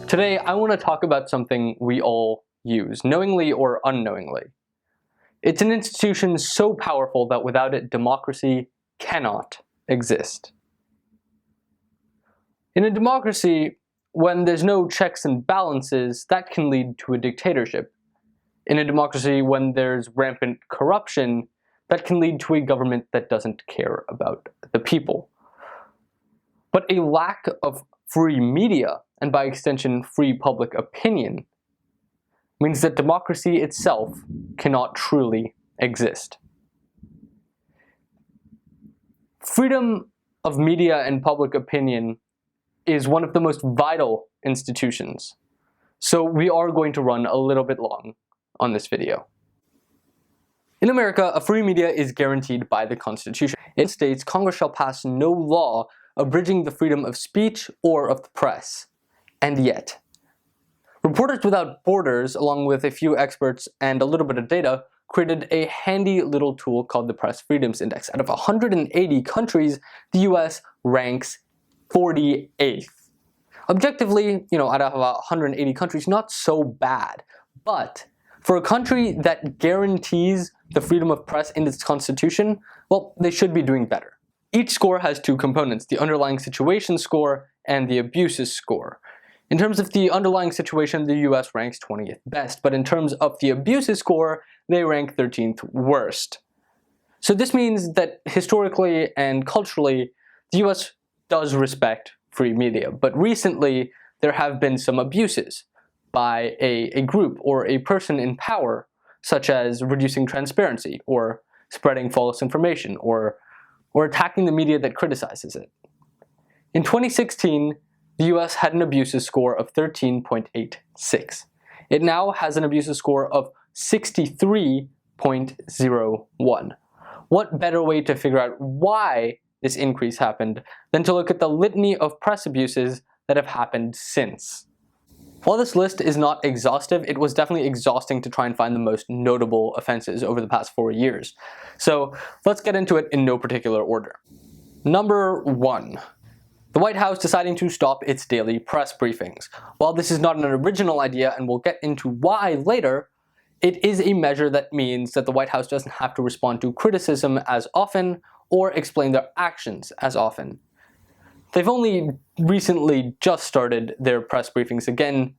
Today, I want to talk about something we all use, knowingly or unknowingly. It's an institution so powerful that without it, democracy cannot exist. In a democracy, when there's no checks and balances, that can lead to a dictatorship. In a democracy, when there's rampant corruption, that can lead to a government that doesn't care about the people. But a lack of free media, and by extension free public opinion, means that democracy itself cannot truly exist. Freedom of media and public opinion is one of the most vital institutions, so we are going to run a little bit long on this video. In America, a free media is guaranteed by the Constitution. It states Congress shall pass no law abridging the freedom of speech or of the press. And yet, Reporters Without Borders, along with a few experts and a little bit of data, created a handy little tool called the Press Freedoms Index. Out of 180 countries, the US ranks 48th. Objectively, out of 180 countries, not so bad. But for a country that guarantees the freedom of press in its constitution, well, they should be doing better. Each score has two components, the underlying situation score and the abuses score. In terms of the underlying situation, the US ranks 20th best, but in terms of the abuses score, they rank 13th worst. So this means that historically and culturally, the US does respect free media, but recently there have been some abuses by a group or a person in power, such as reducing transparency or spreading false information or attacking the media that criticizes it. In 2016, the US had an abuses score of 13.86. It now has an abuses score of 63.01. What better way to figure out why this increase happened than to look at the litany of press abuses that have happened since? While this list is not exhaustive, it was definitely exhausting to try and find the most notable offenses over the past 4 years. So let's get into it in no particular order. Number 1. The White House deciding to stop its daily press briefings. While this is not an original idea, and we'll get into why later, it is a measure that means that the White House doesn't have to respond to criticism as often or explain their actions as often. They've only recently just started their press briefings again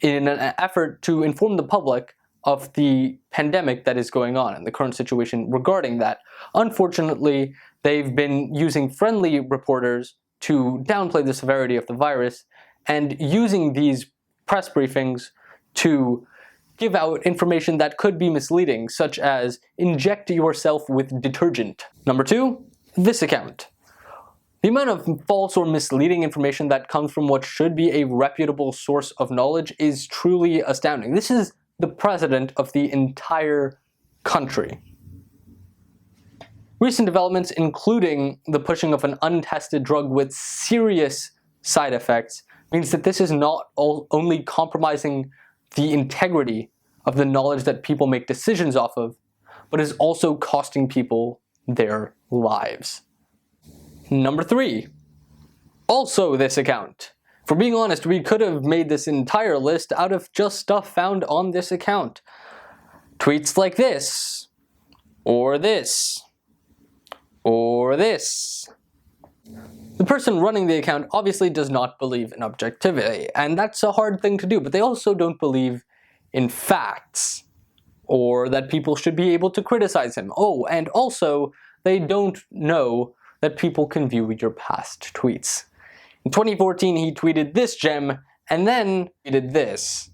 in an effort to inform the public of the pandemic that is going on and the current situation regarding that. Unfortunately, they've been using friendly reporters to downplay the severity of the virus and using these press briefings to give out information that could be misleading, such as inject yourself with detergent. Number 2, this account. The amount of false or misleading information that comes from what should be a reputable source of knowledge is truly astounding. This is the president of the entire country. Recent developments, including the pushing of an untested drug with serious side effects, means that this is not only compromising the integrity of the knowledge that people make decisions off of, but is also costing people their lives. Number 3, also this account. For being honest, we could have made this entire list out of just stuff found on this account. Tweets like this, or this, or this. The person running the account obviously does not believe in objectivity, and that's a hard thing to do, but they also don't believe in facts, or that people should be able to criticize him. Oh, and also, they don't know that people can view your past tweets. In 2014, he tweeted this gem, and then tweeted this.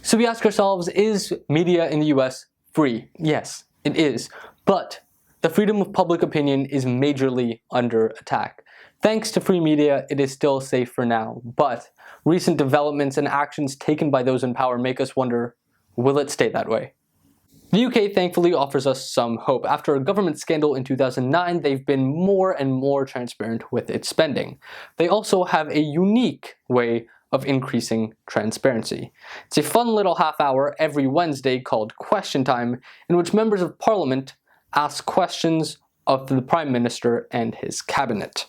So we ask ourselves, is media in the US free? Yes, it is. But the freedom of public opinion is majorly under attack. Thanks to free media, it is still safe for now. But recent developments and actions taken by those in power make us wonder, will it stay that way? The UK thankfully offers us some hope. After a government scandal in 2009, they've been more and more transparent with its spending. They also have a unique way of increasing transparency. It's a fun little half hour every Wednesday called Question Time, in which members of Parliament ask questions of the Prime Minister and his cabinet.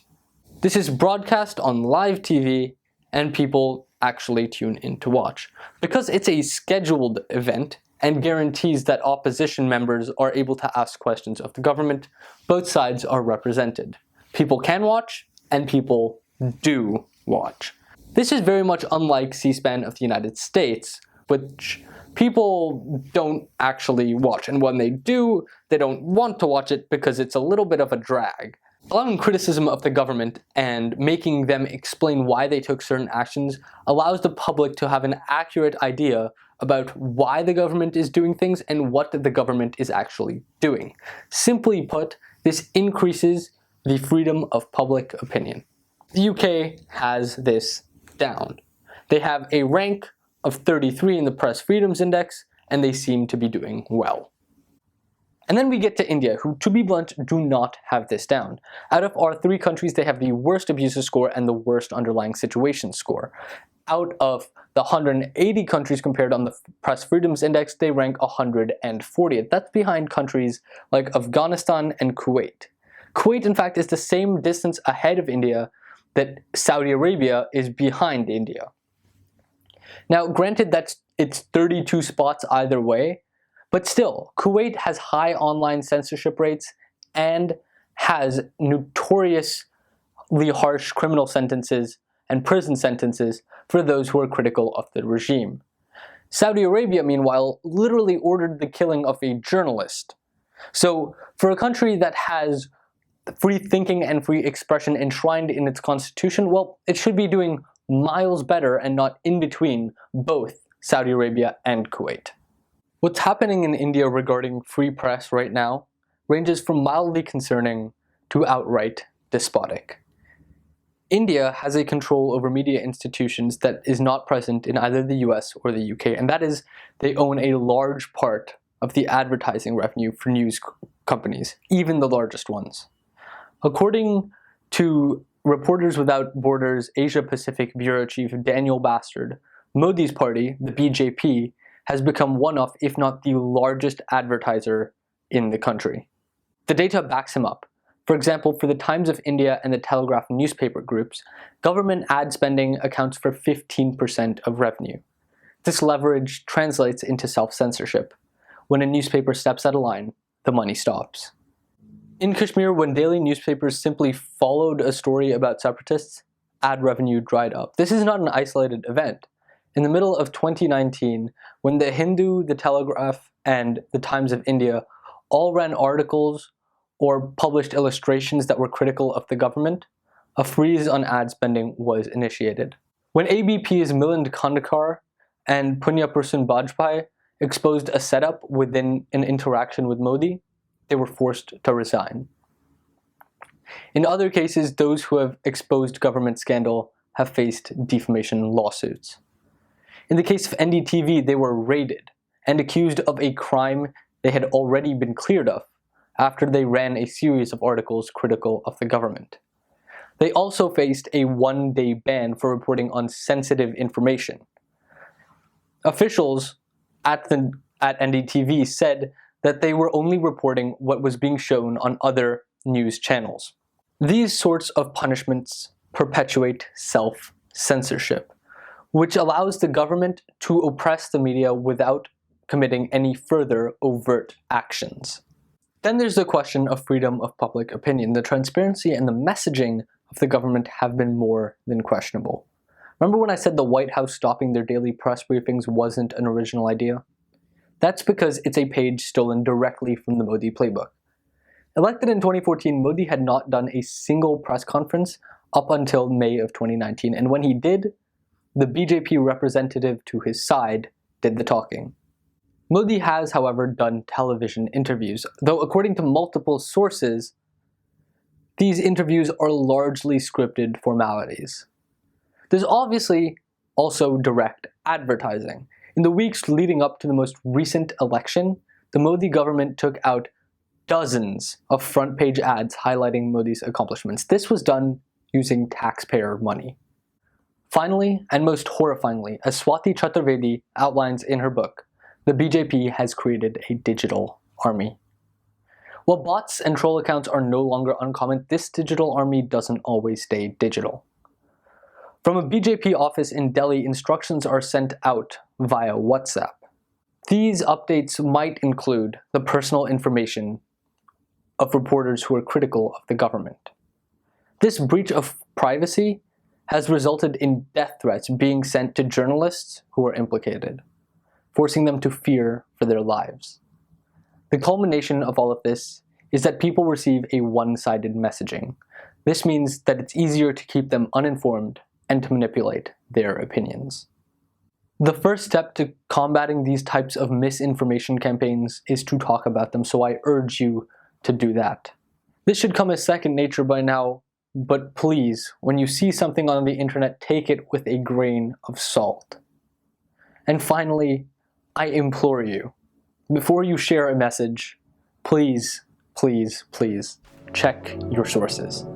This is broadcast on live TV, and people actually tune in to watch. Because it's a scheduled event and guarantees that opposition members are able to ask questions of the government, both sides are represented. People can watch, and people do watch. This is very much unlike C-SPAN of the United States, which people don't actually watch, and when they do, they don't want to watch it because it's a little bit of a drag. Allowing criticism of the government and making them explain why they took certain actions allows the public to have an accurate idea about why the government is doing things and what the government is actually doing. Simply put, this increases the freedom of public opinion. The UK has this down. They have a rank of 33 in the Press Freedoms Index, and they seem to be doing well. And then we get to India, who, to be blunt, do not have this down. Out of our 3 countries, they have the worst abuses score and the worst underlying situation score. Out of the 180 countries compared on the Press Freedoms Index, they rank 140th. That's behind countries like Afghanistan and Kuwait. Kuwait, in fact, is the same distance ahead of India that Saudi Arabia is behind India. Now, granted that it's 32 spots either way, but still, Kuwait has high online censorship rates and has notoriously harsh criminal sentences and prison sentences for those who are critical of the regime. Saudi Arabia, meanwhile, literally ordered the killing of a journalist. So, for a country that has free thinking and free expression enshrined in its constitution, well, it should be doing miles better and not in between both Saudi Arabia and Kuwait. What's happening in India regarding free press right now ranges from mildly concerning to outright despotic. India has a control over media institutions that is not present in either the US or the UK, and that is they own a large part of the advertising revenue for news companies, even the largest ones. According to Reporters Without Borders Asia Pacific Bureau Chief Daniel Bastard, Modi's party, the BJP, has become one of, if not the largest advertiser in the country. The data backs him up. For example, for the Times of India and the Telegraph newspaper groups, government ad spending accounts for 15% of revenue. This leverage translates into self-censorship. When a newspaper steps out of line, the money stops. In Kashmir, when daily newspapers simply followed a story about separatists, ad revenue dried up. This is not an isolated event. In the middle of 2019, when the Hindu, the Telegraph, and the Times of India all ran articles or published illustrations that were critical of the government, a freeze on ad spending was initiated. When ABP's Milind Khandekar and Punya Prasun Bajpai exposed a setup within an interaction with Modi, they were forced to resign. In other cases, those who have exposed government scandal have faced defamation lawsuits. In the case of NDTV, they were raided and accused of a crime they had already been cleared of after they ran a series of articles critical of the government. They also faced a one-day ban for reporting on sensitive information. Officials at NDTV said that they were only reporting what was being shown on other news channels. These sorts of punishments perpetuate self-censorship, which allows the government to oppress the media without committing any further overt actions. Then there's the question of freedom of public opinion. The transparency and the messaging of the government have been more than questionable. Remember when I said the White House stopping their daily press briefings wasn't an original idea? That's because it's a page stolen directly from the Modi playbook. Elected in 2014, Modi had not done a single press conference up until May of 2019, and when he did, the BJP representative to his side did the talking. Modi has, however, done television interviews, though according to multiple sources, these interviews are largely scripted formalities. There's obviously also direct advertising. In the weeks leading up to the most recent election, the Modi government took out dozens of front-page ads highlighting Modi's accomplishments. This was done using taxpayer money. Finally, and most horrifyingly, as Swati Chaturvedi outlines in her book, the BJP has created a digital army. While bots and troll accounts are no longer uncommon, this digital army doesn't always stay digital. From a BJP office in Delhi, instructions are sent out via WhatsApp. These updates might include the personal information of reporters who are critical of the government. This breach of privacy has resulted in death threats being sent to journalists who are implicated, forcing them to fear for their lives. The culmination of all of this is that people receive a one-sided messaging. This means that it's easier to keep them uninformed and to manipulate their opinions. The first step to combating these types of misinformation campaigns is to talk about them, so I urge you to do that. This should come as second nature by now, but please, when you see something on the internet, take it with a grain of salt. And finally, I implore you, before you share a message, please, please, please check your sources.